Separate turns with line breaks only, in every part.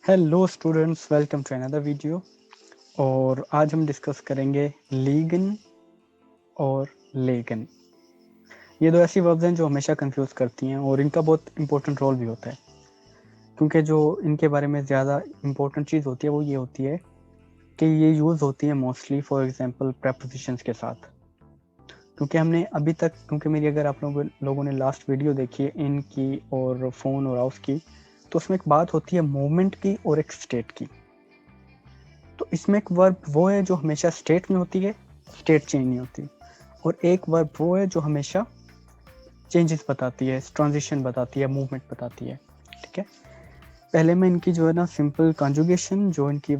Hello students, welcome to another video. और आज हम डिस्कस करेंगे लीगन और लेगन। ये दो ऐसी वर्ब्स हैं जो हमेशा कंफ्यूज करती हैं और इनका बहुत इंपॉर्टेंट रोल भी होता है, क्योंकि जो इनके बारे में ज़्यादा इंपॉर्टेंट चीज़ होती है वो ये होती है कि ये यूज़ होती है मोस्टली फॉर एग्जांपल प्रेपोजिशंस के साथ। क्योंकि हमने अभी तक, क्योंकि मेरी अगर आप लोगों ने लास्ट वीडियो देखी है इन की और फ़ोन और हाउस की, तो उसमें एक बात होती है मूवमेंट की और एक स्टेट की। तो इसमें एक वर्ब वो है जो हमेशा स्टेट में होती है, स्टेट चेंज नहीं होती, और एक वर्ब वो है जो हमेशा चेंजेस बताती है, ट्रांजिशन बताती है, मूवमेंट बताती है। ठीक है, पहले में इनकी जो है ना सिंपल कॉन्जुगेशन जो इनकी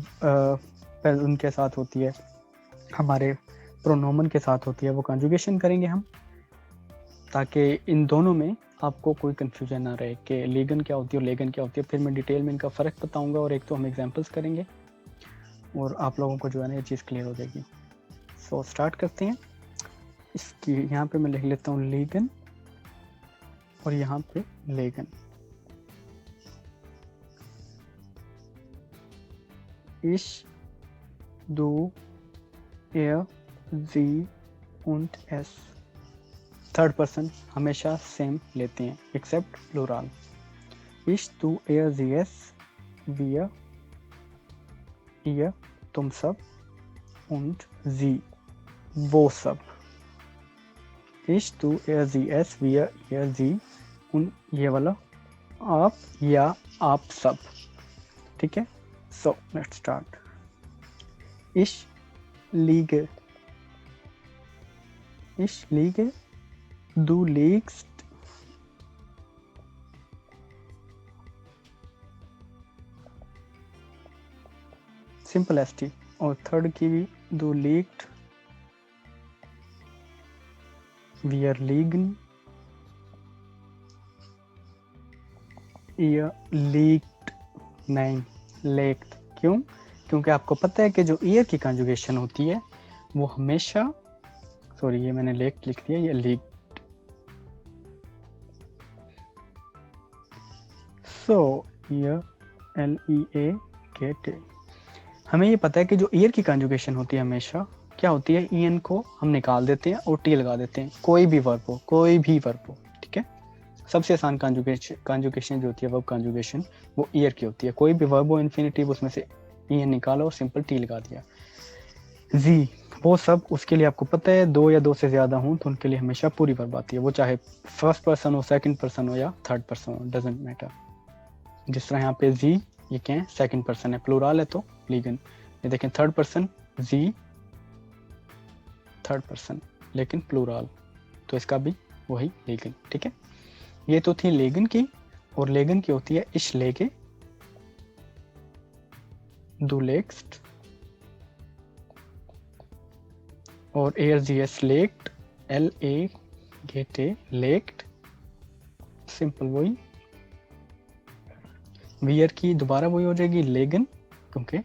उनके साथ होती है, हमारे प्रोनोमन के साथ होती है, वो कॉन्जुगेशन करेंगे हम, ताकि इन दोनों में आपको कोई कंफ्यूजन ना रहे कि लीगन क्या होती है और लेगन क्या होती है। फिर मैं डिटेल में इनका फ़र्क बताऊंगा और एक तो हम एग्जांपल्स करेंगे और आप लोगों को जो है ना ये चीज़ क्लियर हो जाएगी। सो स्टार्ट करते हैं। इसकी यहाँ पे मैं लिख लेता हूँ लीगन और यहाँ पे लेगन। Ich, du, er, sie und es। Third person हमेशा सेम लेते हैं except plural. Ich, du, er, sie, es, wir, ihr, तुम सब, und sie, वो सब। Ich, du, er, sie, es, wir, ihr, sie und ये वाला आप या आप सब। ठीक है, so let's start. Ich liege, ich liege, du liegst, simple S T. और थर्ड की भी du liegt, wir liegen, ihr liegt, नहीं लेक्ट। क्यों? क्योंकि आपको पता है कि जो ईयर की कंजुगेशन होती है वो हमेशा, सॉरी ये मैंने लेक्ट लिख दिया, ये लीक। सो ये LEA गेट। हमें ये पता है कि जो ईयर की कंजुगेशन होती है हमेशा क्या होती है, EN को हम निकाल देते हैं और टी लगा देते हैं, कोई भी वर्ब हो, कोई भी वर्ब हो। ठीक है, सबसे आसान कंजुगेशन जो होती है वर्ब कंजुगेशन वो ईयर की होती है। कोई भी वर्ब हो इन्फिनिटिव, उसमें से EN निकालो और सिंपल टी लगा दिया। जी, वो सब, उसके लिए आपको पता है दो या दो से ज़्यादा हों तो उनके लिए हमेशा पूरी वर्ब आती है, वो चाहे फर्स्ट पर्सन हो, सेकंड पर्सन हो या थर्ड पर्सन हो, डजेंट मैटर। जिस तरह यहाँ पे जी, ये क्या है, सेकंड पर्सन है, प्लूरल है तो लीगन। ये देखें थर्ड पर्सन, जी थर्ड पर्सन लेकिन प्लूरल, तो इसका भी वही लीगन। ठीक है, ये तो थी लेगन की। और लेगन की होती है इश लेगे, दू लेग्स्ट, और ARGS लेक्ट, LA गेटे लेक्ट, सिंपल वही। वियर की दोबारा वही हो जाएगी लेगन, क्योंकि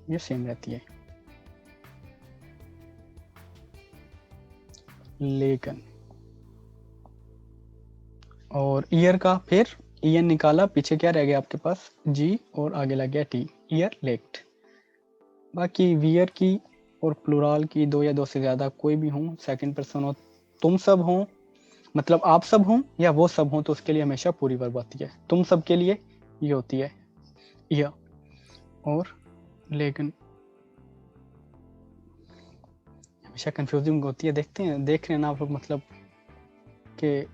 ये सेम रहती है, लेगन। और ईयर का फिर EN निकाला, पीछे क्या रह गया आपके पास, जी और आगे लग गया टी, ईयर लेक्ट। बाकी वियर की और प्लूरल की दो या दो से ज़्यादा कोई भी हों, सेकंड पर्सन हो, तुम सब हों, मतलब आप सब हों या वो सब हों, तो उसके लिए हमेशा पूरी वर्ब आती है। तुम सब के लिए ये होती है या, और लेकिन हमेशा कंफ्यूजिंग होती है। देखते हैं, देख रहे हैं ना आप लोग, मतलब कि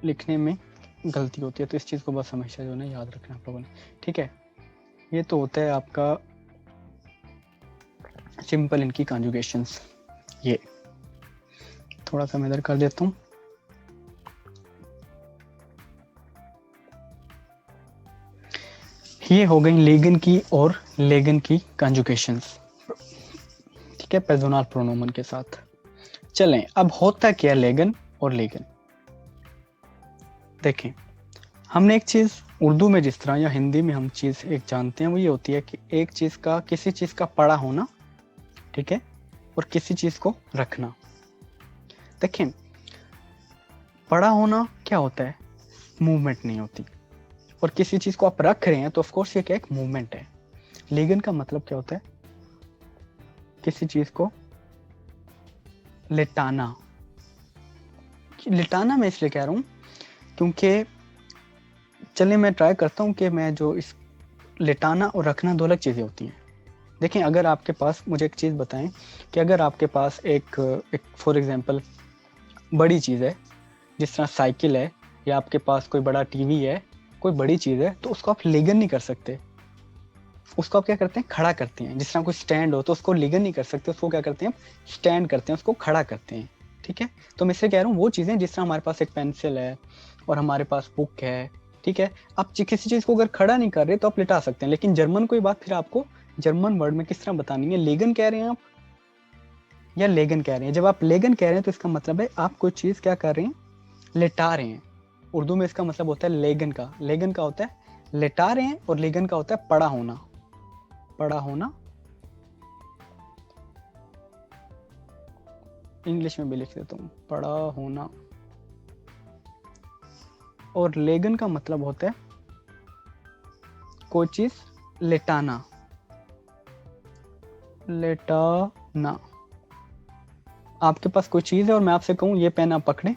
लिखने में गलती होती है, तो इस चीज़ को बस हमेशा जो है याद रखना आप लोगों ने। ठीक है, ये तो होता है आपका सिंपल इनकी कॉन्जुगेशंस। ये थोड़ा सा मैं इधर कर देता हूँ। ये हो गई लेगन की और लेगन की कॉन्जुगेशंस। ठीक है, पर्सनल प्रोनोमन के साथ। चलें, अब होता क्या लेगन और लेगन, देखें। हमने एक चीज़ उर्दू में जिस तरह या हिंदी में हम चीज़ एक जानते हैं, वो ये होती है कि एक चीज़ का, किसी चीज़ का पड़ा होना, ठीक है, और किसी चीज़ को रखना। देखें, पड़ा होना क्या होता है, मूवमेंट नहीं होती, और किसी चीज को आप रख रहे हैं तो ऑफ कोर्स ये क्या एक मूवमेंट है। लेगन का मतलब क्या होता है? किसी चीज को लिटाना। लिटाना मैं इसलिए कह रहा हूं क्योंकि चलिए मैं ट्राई करता हूं कि मैं जो इस लिटाना और रखना दो अलग चीजें होती हैं। देखें, अगर आपके पास, मुझे एक चीज बताएं कि अगर आपके पास एक फॉर एग्जांपल बड़ी चीज है, जिस तरह साइकिल है, या आपके पास कोई बड़ा टीवी है, कोई बड़ी चीज है, तो उसको आप लेगन नहीं कर सकते। उसको आप क्या करते हैं? खड़ा करते हैं। जिस तरह कोई स्टैंड हो तो उसको लेगन नहीं कर सकते, उसको क्या करते हैं? स्टैंड करते हैं, उसको खड़ा करते हैं। ठीक है, तो मैं इससे कह रहा हूँ वो चीजें, जिस तरह हमारे पास एक पेंसिल है और हमारे पास बुक है, ठीक है, आप किसी चीज को अगर खड़ा नहीं कर रहे तो आप लिटा सकते हैं। लेकिन जर्मन कोई बात फिर आपको जर्मन वर्ड में किस तरह बतानी है? लेगन कह रहे हैं आप या लेगन कह रहे हैं? जब आप लेगन कह रहे हैं तो इसका मतलब है आप कोई चीज क्या कर रहे हैं? लिटा रहे हैं। उर्दू में इसका मतलब होता है लेगन का। लेगन का होता है लिटा रहे हैं और लेगन का होता है पड़ा होना। पड़ा होना इंग्लिश में भी लिख देता हूँ, पड़ा होना। और लेगन का मतलब होता है कोई चीज लेटाना। लेटाना। आपके पास कोई चीज है और मैं आपसे कहूँ ये पेन आप पकड़ें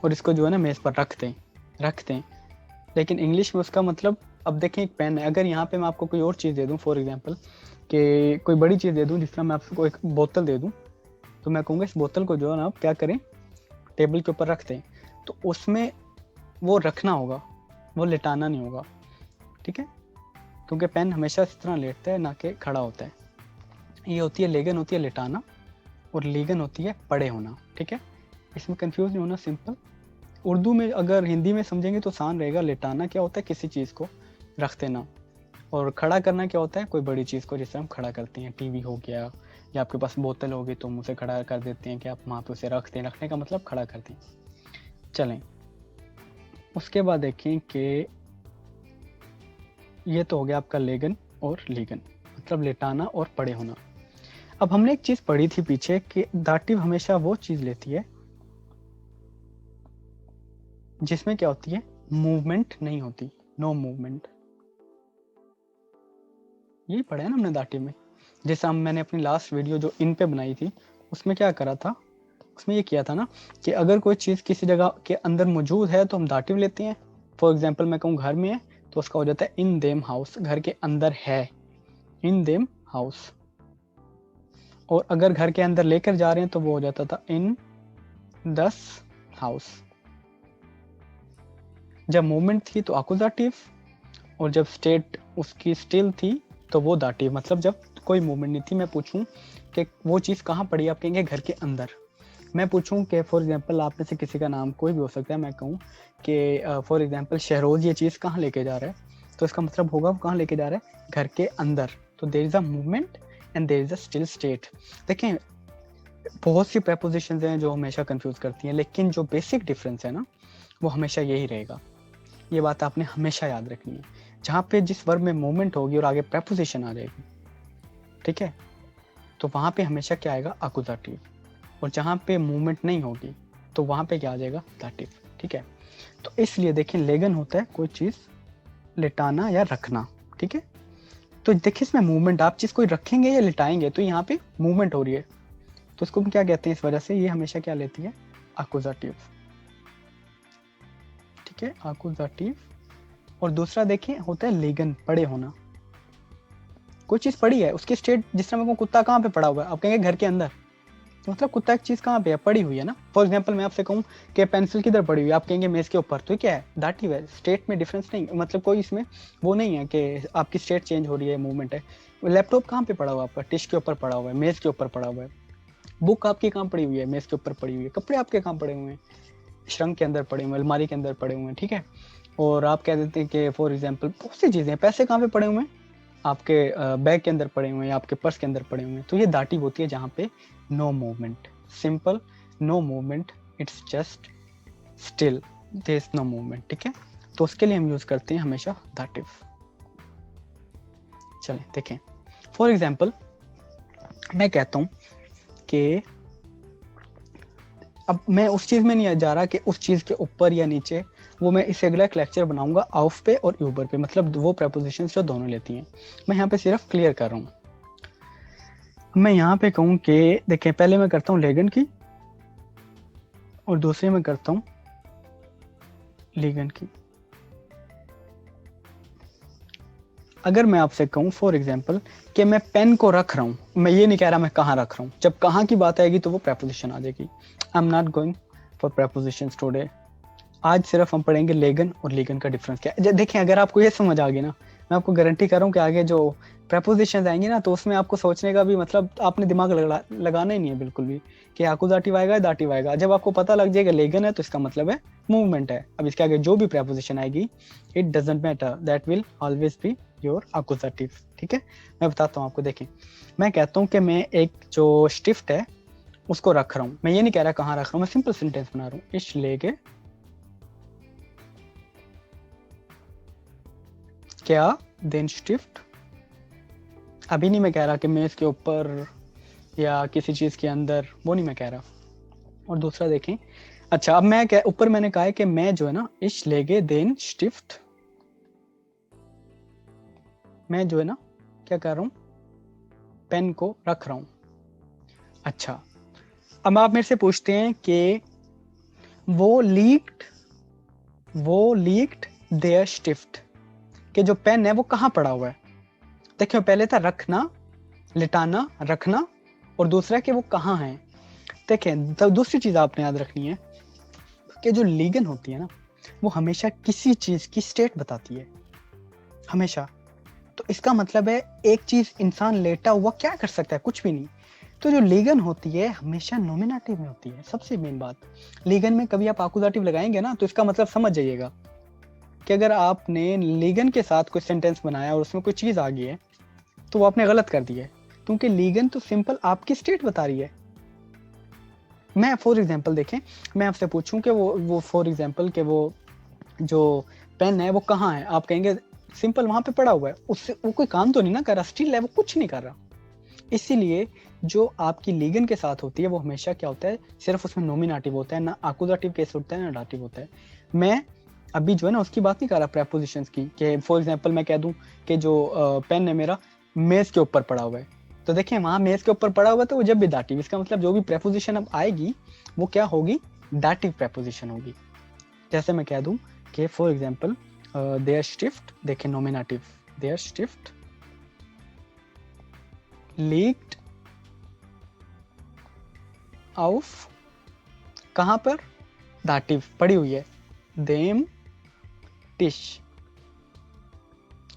और इसको जो है ना मेज पर रख दें, लेकिन इंग्लिश में उसका मतलब, अब देखें एक पेन है, अगर यहाँ पे मैं आपको कोई और चीज़ दे दूँ, फॉर एग्जांपल कि कोई बड़ी चीज़ दे दूँ, जिस तरह मैं आपको एक बोतल दे दूँ, तो मैं कहूँगा इस बोतल को जो है ना आप क्या करें? टेबल के ऊपर रख दें। तो उसमें वो रखना होगा, वो लिटाना नहीं होगा। ठीक है, क्योंकि पेन हमेशा इस तरह लेटता है, ना कि खड़ा होता है। ये होती है लेगन, होती है लिटाना, और लीगन होती है पड़े होना। ठीक है, इसमें कंफ्यूज नहीं होना, सिंपल। उर्दू में अगर हिंदी में समझेंगे तो आसान रहेगा। लिटाना क्या होता है? किसी चीज़ को रख देना। और खड़ा करना क्या होता है? कोई बड़ी चीज़ को, जिससे हम खड़ा करते हैं। टीवी हो गया, या आपके पास बोतल होगी तो हम उसे खड़ा कर देते हैं कि आप वहाँ पे उसे रख दें। रखने का मतलब खड़ा करते हैं। चलें, उसके बाद देखें कि ये तो हो गया आपका लेगन और लीगन, मतलब लेटाना और पड़े होना। अब हमने एक चीज़ पढ़ी थी पीछे कि दाटिव हमेशा वो चीज़ लेती है जिसमें क्या होती है? मूवमेंट नहीं होती, नो मूवमेंट। यही पढ़ा है ना हमने दाटिव में। जैसा मैंने अपनी लास्ट वीडियो जो इन पे बनाई थी उसमें क्या करा था? उसमें ये किया था ना कि अगर कोई चीज़ किसी जगह के अंदर मौजूद है तो हम दाटिव लेते हैं। फॉर एग्जाम्पल मैं कहूँ घर में है तो उसका हो जाता है इन देम हाउस, घर के अंदर है, इन देम हाउस। और अगर घर के अंदर लेकर जा रहे हैं तो वो हो जाता था इन दस हाउस। जब मूवमेंट थी तो आकुजाटिव, और जब स्टेट उसकी स्टिल थी तो वो दाटिव। मतलब जब कोई मूवमेंट नहीं थी, मैं पूछूं कि वो चीज़ कहाँ पड़ी, आप कहेंगे घर के अंदर। मैं पूछूं कि फॉर एग्जांपल आप में से किसी का नाम कोई भी हो सकता है, मैं कहूँ कि फॉर एग्जांपल शहरोज ये चीज़ कहाँ लेके जा रहा है, तो इसका मतलब होगा वो कहाँ लेके जा रहा है? घर के अंदर। तो there is a movement and there is a still state. देखें, बहुत सी प्रेपोजिशंस हैं जो हमेशा कंफ्यूज करती हैं, लेकिन जो बेसिक डिफरेंस है ना वो हमेशा यही रहेगा। ये बात आपने हमेशा याद रखनी है। जहाँ पे जिस वर्ब में मूवमेंट होगी और आगे प्रेपोजिशन आ जाएगी, ठीक है, तो वहाँ पे हमेशा क्या आएगा? अकुजाटिव। और जहाँ पे मूवमेंट नहीं होगी तो वहाँ पे क्या आ जाएगा? दाटिव। ठीक है, तो इसलिए देखें लेगन होता है कोई चीज़ लिटाना या रखना। ठीक है, तो देखिए इसमें मूवमेंट, आप चीज़ कोई रखेंगे या लिटाएंगे तो यहाँ पे मूवमेंट हो रही है, तो उसको हम क्या कहते हैं? इस वजह से ये हमेशा क्या लेती है? अकुजाटिव। ठीक है, अकुजाटिव। और दूसरा देखिए होता है लेगन, पड़े होना। कोई चीज़ पड़ी है, उसकी स्टेट, जिस तरह मैं कहूँ कुत्ता कहाँ पे पड़ा हुआ है, आप कहेंगे घर के अंदर, तो मतलब कुत्ता एक चीज़ कहाँ पे है? पड़ी हुई है ना। फॉर एग्जाम्पल मैं आपसे कहूँ कि पेंसिल किधर पड़ी हुई है, आप कहेंगे मेज के ऊपर, तो क्या है? दाटिव है। स्टेट में डिफरेंस नहीं, मतलब कोई इसमें वो नहीं है कि आपकी स्टेट चेंज हो रही है, मूवमेंट है। लैपटॉप कहाँ पे पड़ा हुआ है आपका? टिश के ऊपर पड़ा हुआ है, मेज के ऊपर पड़ा हुआ है। बुक आपकी कहाँ पड़ी हुई है? मेज के ऊपर पड़ी हुई है। कपड़े आपके कहाँ पड़े हुए हैं? श्रंक के अंदर पड़े हुए हैं, अलमारी के अंदर पड़े हुए हैं। ठीक है, और आप कह देते हैं कि फॉर एग्जाम्पल बहुत सी चीज़ें, पैसे कहाँ पे पड़े हुए हैं? आपके बैग के अंदर पड़े हुए हैं, आपके पर्स के अंदर पड़े हुए हैं। तो ये दाटिव होती है जहाँ पे no movement, simple no movement, it's just still, there is no movement. ठीक है, तो उसके लिए हम यूज करते हैं हमेशा दाटिव। चलें देखें, फॉर एग्जाम्पल मैं कहता हूँ कि अब मैं उस चीज़ में नहीं जा रहा कि उस चीज़ के ऊपर या नीचे वो मैं इससे अगला एक लेक्चर बनाऊंगा ऑफ पे और यूबर पे, मतलब वो प्रेपोजिशंस जो दोनों लेती हैं। मैं यहाँ पे सिर्फ क्लियर कर रहा हूँ। मैं यहाँ पे कहूँ कि देखें, पहले मैं करता हूँ लेगन की और दूसरे में करता हूँ लीगन की। अगर मैं आपसे कहूँ फॉर एग्जाम्पल कि मैं पेन को रख रहा हूँ, मैं ये नहीं कह रहा मैं कहाँ रख रहा हूँ, जब कहाँ की बात आएगी तो वो प्रेपोजिशन आ जाएगी। I am not going for prepositions today. आज सिर्फ हम पढ़ेंगे लेगन और लीगन का डिफरेंस क्या है। देखें, अगर आपको ये समझ आ गई ना, मैं आपको गारंटी कर रहा हूँ कि आगे जो प्रेपोजिशंस आएंगी ना, तो उसमें आपको सोचने का भी मतलब आपने दिमाग लगाना ही नहीं है बिल्कुल भी कि आकुजाटिव आएगा दाटिव आएगा। जब आपको पता लग जाएगा लेगन है तो इसका मतलब है मूवमेंट है। अब इसके आगे जो भी प्रेपोजिशन आएगी it doesn't matter, that will always be your accusative. ठीक है, मैं बताता हूँ आपको। देखें, मैं कहता हूँ कि मैं एक जो स्टिफ्ट है उसको रख रहा हूँ, मैं ये नहीं कह रहा कहाँ रख रहा हूँ, मैं सिंपल सेंटेंस बना रहा हूँ। इश लेगे क्या देन स्टिफ्ट। अभी नहीं मैं कह रहा कि मेज के ऊपर या किसी चीज के अंदर, वो नहीं मैं कह रहा। और दूसरा देखें, अच्छा अब मैं क्या ऊपर मैंने कहा है कि मैं जो है ना इश लेगे देन स्टिफ्ट, मैं जो है ना क्या कर रहा हूँ, पेन को रख रहा हूँ। अच्छा, अब आप मेरे से पूछते हैं कि वो लीक्ड देयर स्टिफ्ट, कि जो पेन है वो कहाँ पड़ा हुआ है। देखियो, पहले था रखना, लिटाना, रखना, और दूसरा कि वो कहाँ है। देखें, तो दूसरी चीज आपने याद रखनी है कि जो लीगन होती है ना, वो हमेशा किसी चीज की स्टेट बताती है, हमेशा। तो इसका मतलब है एक चीज इंसान लेटा हुआ क्या कर सकता है, कुछ भी नहीं। तो जो लीगन होती है हमेशा नॉमिनेटिव में होती है। सबसे मेन बात, लीगन में कभी आप आकुजाटिव लगाएंगे ना तो इसका मतलब समझ जाइएगा कि अगर आपने लीगन के साथ कोई सेंटेंस बनाया और उसमें कोई चीज आ गई है तो वो आपने गलत कर दी है, क्योंकि लीगन तो सिंपल आपकी स्टेट बता रही है। मैं फॉर एग्जांपल देखें, मैं आपसे पूछूं कि वो फॉर एग्जांपल कि वो जो पेन है वो कहाँ है, आप कहेंगे सिंपल वहां पे पड़ा हुआ है। उससे वो कोई काम तो नहीं ना कर रहा, स्टिल है, वो कुछ नहीं कर रहा। इसीलिए जो आपकी लीगन के साथ होती है वो हमेशा क्या होता है, सिर्फ उसमें नॉमिनेटिव होता है, ना आकुजाटिव केस होता है ना डाटिव होता है। मैं अभी जो है ना उसकी बात नहीं कर रहा प्रेपोजिशंस की, कि फॉर एग्जांपल मैं कह दूं कि जो पेन है मेरा मेज के ऊपर पड़ा हुआ है, तो देखिए वहां मेज के ऊपर पड़ा हुआ है तो वो जब भी दाटिव, इसका मतलब जो भी प्रेपोजिशन अब आएगी वो क्या होगी, दाटिव प्रेपोजिशन होगी। जैसे मैं कह दूं कि फॉर एग्जांपल देयर स्टिफ्ट, देखें नॉमिनेटिव, देयर स्टिफ्ट लीक्ड ऑफ, कहां पर, दाटिव पड़ी हुई है, देम टिश।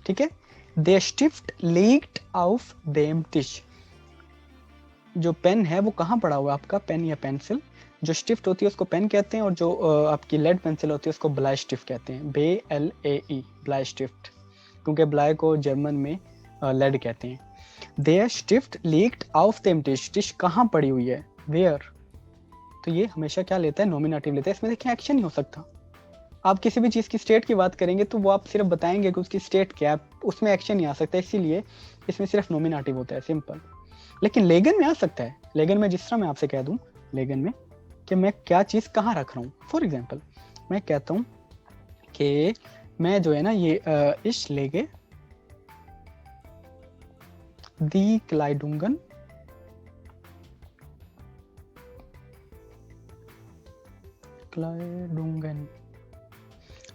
ठीक है, दे स्टिफ्ट लीक्ड ऑफ देम टिश। जो पेन है वो कहाँ पड़ा हुआ है आपका, पेन या पेंसिल। जो स्टिफ्ट होती है उसको पेन कहते हैं, और जो आपकी लेड पेंसिल होती है उसको ब्लाई स्टिफ्ट कहते हैं, BLAE, ब्लाई स्टिफ्ट, क्योंकि ब्लाई को जर्मन में लेड कहते हैं। देयर स्टिफ्ट लीक्ड ऑफ देम टिश, टिश कहाँ पड़ी हुई है, वेयर। तो ये हमेशा क्या लेता है, नॉमिनेटिव लेता है। इसमें देखिए एक्शन नहीं हो सकता। आप किसी भी चीज़ की स्टेट की बात करेंगे तो वो आप सिर्फ बताएंगे कि उसकी स्टेट क्या है, उसमें एक्शन नहीं आ सकता, इसीलिए इसमें सिर्फ नॉमिनेटिव होता है, सिंपल। लेकिन लेगन में आ सकता है। लेगन में जिस तरह मैं आपसे कह दूं लेगन में कि मैं क्या चीज़ कहाँ रख रहा हूँ। फॉर एग्जाम्पल मैं कहता हूँ कि मैं जो है ना ये इश लेगे दी क्लाइडुंगन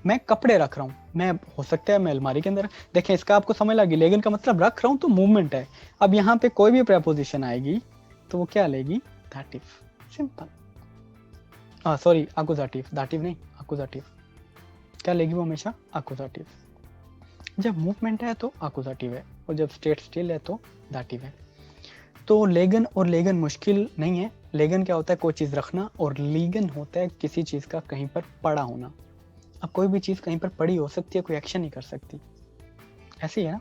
मैं कपड़े रख रहा हूँ। मैं हो सकता है मैं अलमारी के अंदर, देखें इसका आपको समझ लगी, लेकिन का मतलब रख रहा हूँ तो मूवमेंट है। अब यहाँ पे कोई भी प्रेपोजिशन आएगी तो वो क्या लेगी, दाटिव, सिंपल। सॉरी आकुजाटिव, दाटिव नहीं आकुजाटिव। क्या लेगी वो हमेशा, आकुजाटिव। जब मूवमेंट है तो आकुजाटिव है, और जब स्टेट स्टिल है तो दाटिव है। तो लेगन और लेगन मुश्किल नहीं है। लेगन क्या होता है, कोई चीज़ रखना, और लीगन होता है किसी चीज़ का कहीं पर पड़ा होना। अब कोई भी चीज़ कहीं पर पड़ी हो सकती है, कोई एक्शन नहीं कर सकती, ऐसे ही है ना।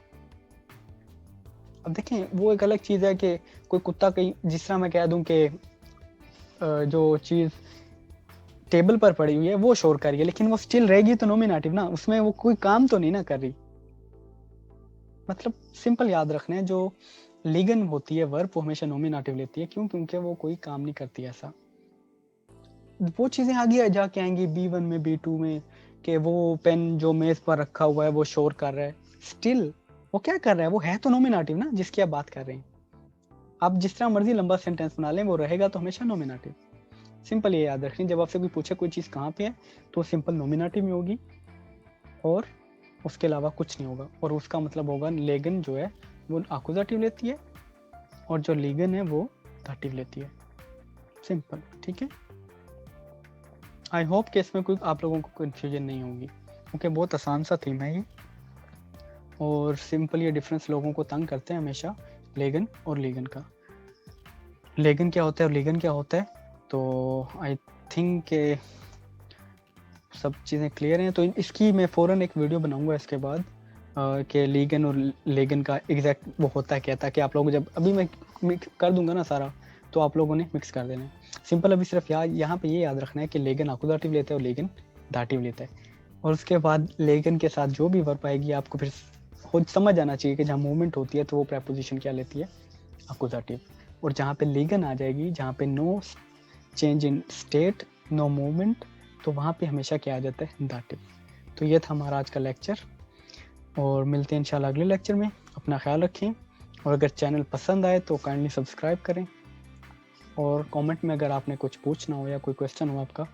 अब देखें वो एक अलग चीज़ है कि कोई कुत्ता कहीं, जिस तरह मैं कह दूं कि जो चीज़ टेबल पर पड़ी हुई है वो शोर कर रही है, लेकिन वो स्टिल रहेगी तो नॉमिनेटिव ना, उसमें वो कोई काम तो नहीं ना कर रही। मतलब सिंपल याद रखना है, जो लीगन होती है वर्ब वो हमेशा नॉमिनेटिव लेती है। क्यों, क्योंकि वो कोई काम नहीं करती ऐसा। वो चीज़ें आगे जाके आएंगी B1 में, B2 में, कि वो पेन जो मेज पर रखा हुआ है वो शोर कर रहा है, स्टिल वो क्या कर रहा है, वो है तो नॉमिनेटिव ना जिसकी आप बात कर रहे हैं। आप जिस तरह मर्जी लंबा सेंटेंस बना लें, वो रहेगा तो हमेशा नॉमिनेटिव। सिंपल ये याद रखें, जब आपसे कोई पूछे कोई चीज़ कहाँ पे है तो सिंपल नॉमिनेटिव में होगी और उसके अलावा कुछ नहीं होगा, और उसका मतलब होगा लेगन जो है वो आकुजाटिव लेती है और जो लीगन है वो दाटिव लेती है। सिंपल, ठीक है। आई होप कि इसमें कोई आप लोगों को कन्फ्यूजन नहीं होगी, क्योंकि बहुत आसान सा थीम है ये, और सिंपल ये डिफरेंस लोगों को तंग करते हैं हमेशा, लेगन और लीगन का। लेगन क्या होता है और लीगन क्या होता है, तो आई थिंक के सब चीज़ें क्लियर हैं। तो इसकी मैं फ़ौरन एक वीडियो बनाऊंगा इसके बाद कि लीगन और लेगन का एग्जैक्ट वो होता है क्या था, कि आप लोग जब अभी मैं मिक्स कर दूंगा ना सारा, तो आप लोगों ने मिक्स कर देना है। सिंपल अभी सिर्फ यहाँ पे ये याद रखना है कि लेगन आकुजाटिव लेता है और लेगन दाटिव लेता है, और उसके बाद लेगन के साथ जो भी वर्ब आएगी आपको फिर खुद समझ आना चाहिए कि जहाँ मूवमेंट होती है तो वो प्रेपोजिशन क्या लेती है, आकुजाटिव। और जहाँ पे लेगन आ जाएगी, जहाँ पे no change in state, no movement, तो वहाँ पे हमेशा क्या आ जाता है, दाटिव। तो ये था हमारा आज का लेक्चर, और मिलते हैं इंशाल्लाह अगले लेक्चर में। अपना ख्याल रखें, और अगर चैनल पसंद आए तो काइंडली सब्सक्राइब करें, और कमेंट में अगर आपने कुछ पूछना हो या कोई क्वेश्चन हो आपका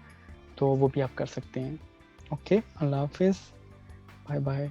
तो वो भी आप कर सकते हैं। ओके, अल्लाह हाफिज़, बाय बाय।